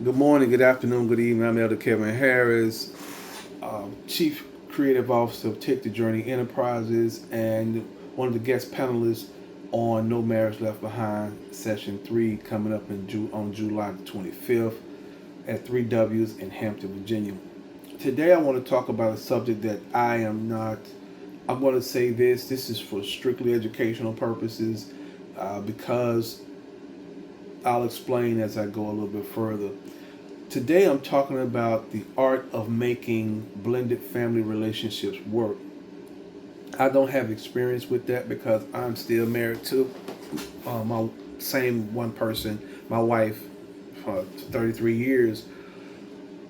Good morning, good afternoon, good evening. I'm Elder Kevin Harris, Chief Creative Officer of Take the Journey Enterprises, and one of the guest panelists on No Marriage Left Behind Session 3 coming up on July the 25th at 3Ws in Hampton, Virginia. Today I want to talk about a subject that I'm going to say this is for strictly educational purposes because I'll explain as I go a little bit further. Today I'm talking about the art of making blended family relationships work. I don't have experience with that because I'm still married to my same one person, my wife, for 33 years.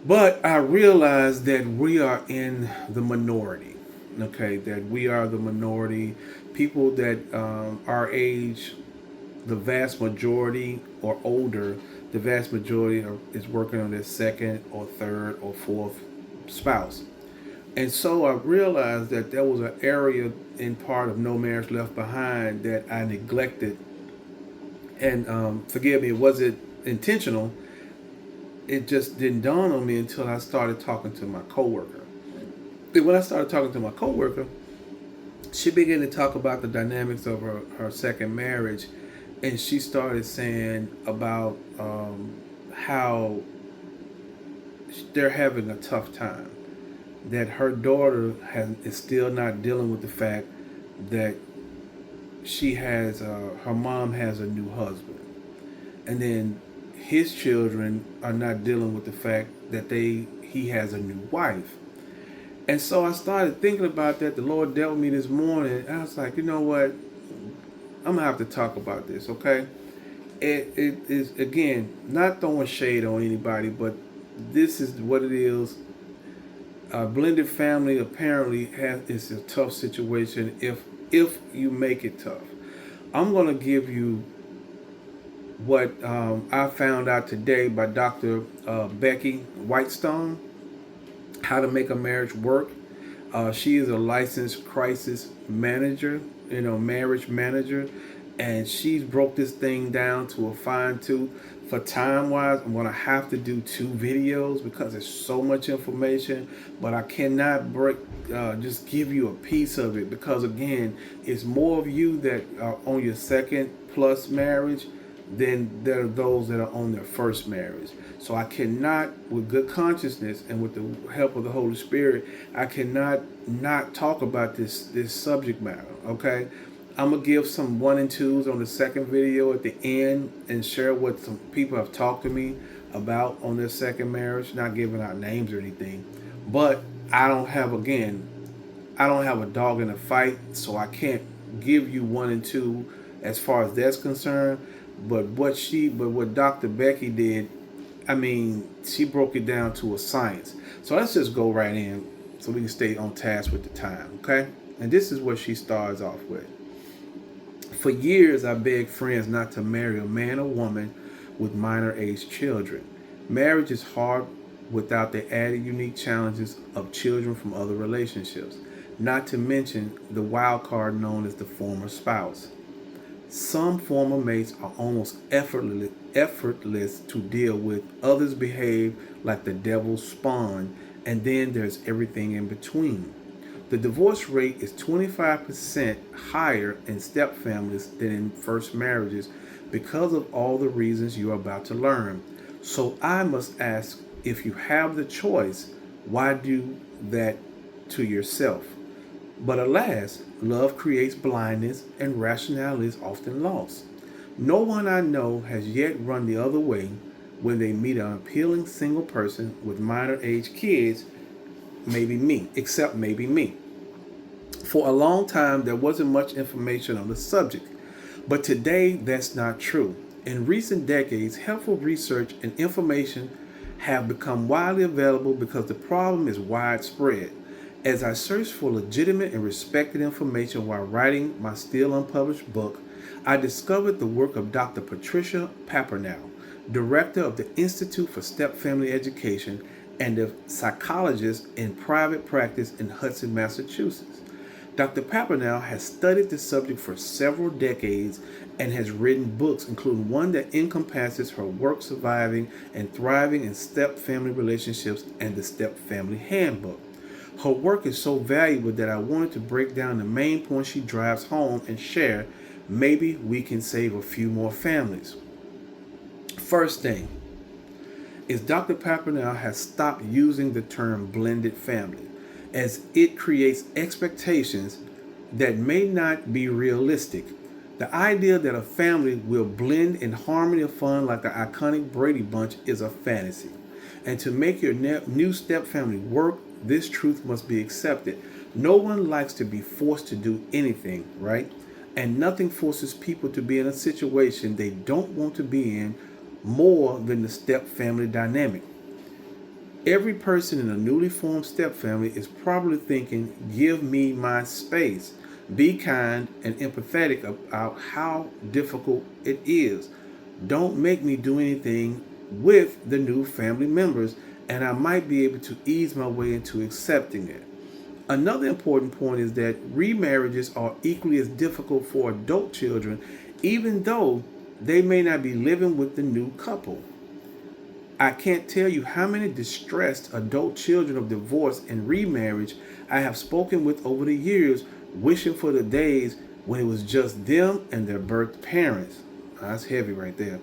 But I realize that we are in the minority. Okay, that we are the minority. People that our age, the vast majority or older, the vast majority is working on their second or third or fourth spouse. And so I realized that there was an area in part of No Marriage Left Behind that I neglected. And forgive me, it wasn't intentional. It just didn't dawn on me until I started talking to my coworker. And when I started talking to my coworker, she began to talk about the dynamics of her second marriage, and she started saying about how they're having a tough time, that her daughter is still not dealing with the fact that her mom has a new husband, and then his children are not dealing with the fact that he has a new wife. And so I started thinking about that. The Lord dealt with me this morning, and I was like, you know what? I'm gonna have to talk about this, okay? It is, again, not throwing shade on anybody, but this is what it is. A blended family apparently is a tough situation if you make it tough. I'm gonna give you what I found out today by Dr. Becky Whitestone, how to make a marriage work. She is a licensed crisis manager, marriage manager, and she's broke this thing down to a fine tooth. For time wise, I'm gonna have to do two videos because there's so much information, but I cannot just give you a piece of it because again, it's more of you that are on your second plus marriage than there are those that are on their first marriage. So I cannot, with good consciousness and with the help of the Holy Spirit, I cannot not talk about this subject matter. Okay, I'm gonna give some one and twos on the second video at the end and share what some people have talked to me about on their second marriage. Not giving out names or anything, but I don't have a dog in the fight, so I can't give you one and two as far as that's concerned. But what Dr. Becky did, I mean, she broke it down to a science. So let's just go right in so we can stay on task with the time, okay? And this is what she starts off with. For years, I begged friends not to marry a man or woman with minor age children. Marriage is hard without the added unique challenges of children from other relationships, not to mention the wild card known as the former spouse. Some former mates are almost effortless to deal with, others behave like the devil's spawn, and then there's everything in between. The divorce rate is 25% higher in step families than in first marriages because of all the reasons you are about to learn. So I must ask, if you have the choice, why do that to yourself? But alas, love creates blindness and rationality is often lost. No one I know has yet run the other way when they meet an appealing single person with minor age kids, maybe me, except maybe me. For a long time, there wasn't much information on the subject, but today that's not true. In recent decades, helpful research and information have become widely available because the problem is widespread. As I searched for legitimate and respected information while writing my still unpublished book, I discovered the work of Dr. Patricia Papernow, director of the Institute for Step Family Education and a psychologist in private practice in Hudson, Massachusetts. Dr. Papernell has studied the subject for several decades and has written books, including one that encompasses her work surviving and thriving in step family relationships and the Step Family Handbook. Her work is so valuable that I wanted to break down the main points she drives home and share. Maybe we can save a few more families. First thing is Dr. Papernell has stopped using the term blended family, as it creates expectations that may not be realistic. The idea that a family will blend in harmony of fun like the iconic Brady Bunch is a fantasy. And to make your new step family work, this truth must be accepted. No one likes to be forced to do anything, right? And nothing forces people to be in a situation they don't want to be in more than the step family dynamic. Every person in a newly formed step family is probably thinking, give me my space. Be kind and empathetic about how difficult it is. Don't make me do anything with the new family members, and I might be able to ease my way into accepting it. Another important point is that remarriages are equally as difficult for adult children, even though they may not be living with the new couple. I can't tell you how many distressed adult children of divorce and remarriage I have spoken with over the years, wishing for the days when it was just them and their birth parents. That's heavy right there.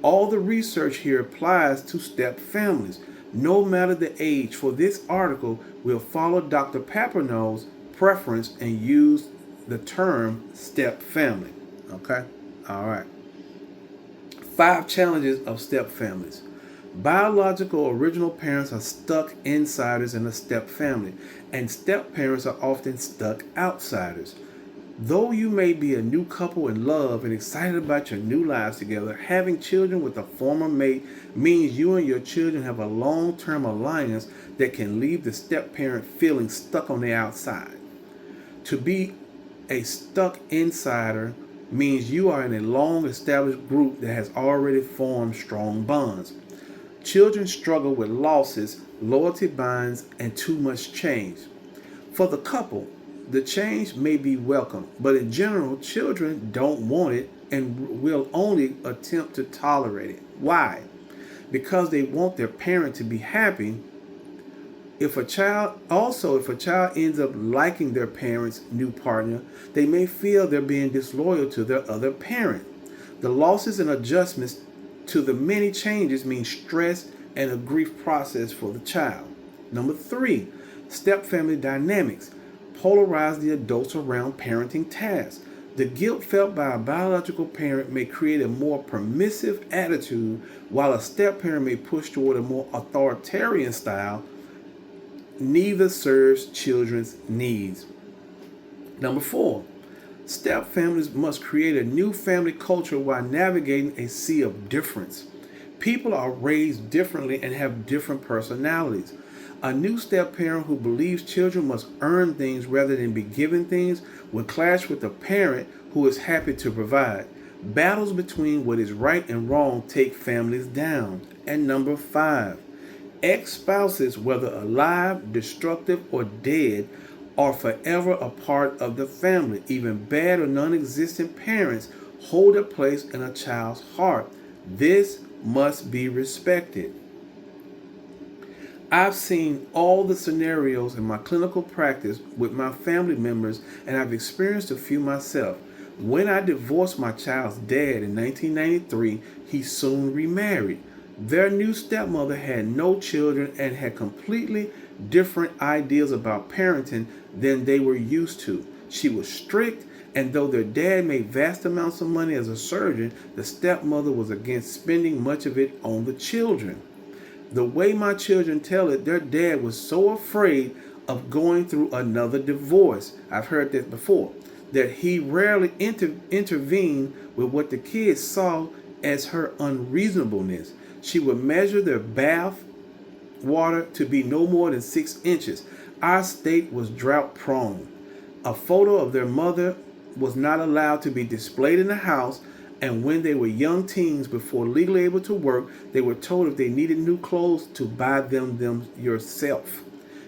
All the research here applies to step families, no matter the age. For this article, we'll follow Dr. Papernell's preference and use the term step family. Okay? All right. 5 challenges of step families. Biological original parents are stuck insiders in a step family, and step parents are often stuck outsiders. Though you may be a new couple in love and excited about your new lives together, having children with a former mate means you and your children have a long-term alliance that can leave the step parent feeling stuck on the outside. To be a stuck insider means you are in a long-established group that has already formed strong bonds. Children struggle with losses, loyalty binds, and too much change. For the couple, the change may be welcome, but in general, children don't want it and will only attempt to tolerate it. Why? Because they want their parent to be happy. If a child ends up liking their parent's new partner, they may feel they're being disloyal to their other parent. The losses and adjustments to the many changes mean stress and a grief process for the child. Number 3, step family dynamics polarize the adults around parenting tasks. The guilt felt by a biological parent may create a more permissive attitude, while a step parent may push toward a more authoritarian style. Neither serves children's needs. Number 4, step families must create a new family culture while navigating a sea of difference. People are raised differently and have different personalities. A new step parent who believes children must earn things rather than be given things will clash with a parent who is happy to provide. Battles between what is right and wrong take families down. And number 5, ex-spouses, whether alive, destructive, or dead, are forever a part of the family. Even bad or non-existent parents hold a place in a child's heart. This must be respected. I've seen all the scenarios in my clinical practice with my family members, and I've experienced a few myself. When I divorced my child's dad in 1993, he soon remarried. Their new stepmother had no children and had completely different ideas about parenting than they were used to. She was strict, and though their dad made vast amounts of money as a surgeon, the stepmother was against spending much of it on the children. The way my children tell it, their dad was so afraid of going through another divorce, I've heard this before, that he rarely intervened with what the kids saw as her unreasonableness. She would measure their bath water to be no more than 6 inches. Our state was drought prone. A photo of their mother was not allowed to be displayed in the house, and when they were young teens before legally able to work, they were told if they needed new clothes to buy them yourself.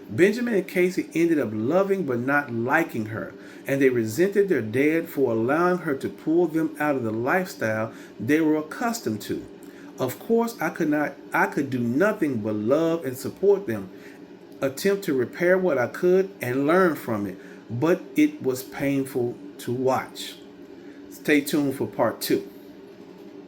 Benjamin and Casey ended up loving but not liking her, and they resented their dad for allowing her to pull them out of the lifestyle they were accustomed to. Of course, I could do nothing but love and support them, attempt to repair what I could and learn from it, but it was painful to watch. Stay tuned for part 2.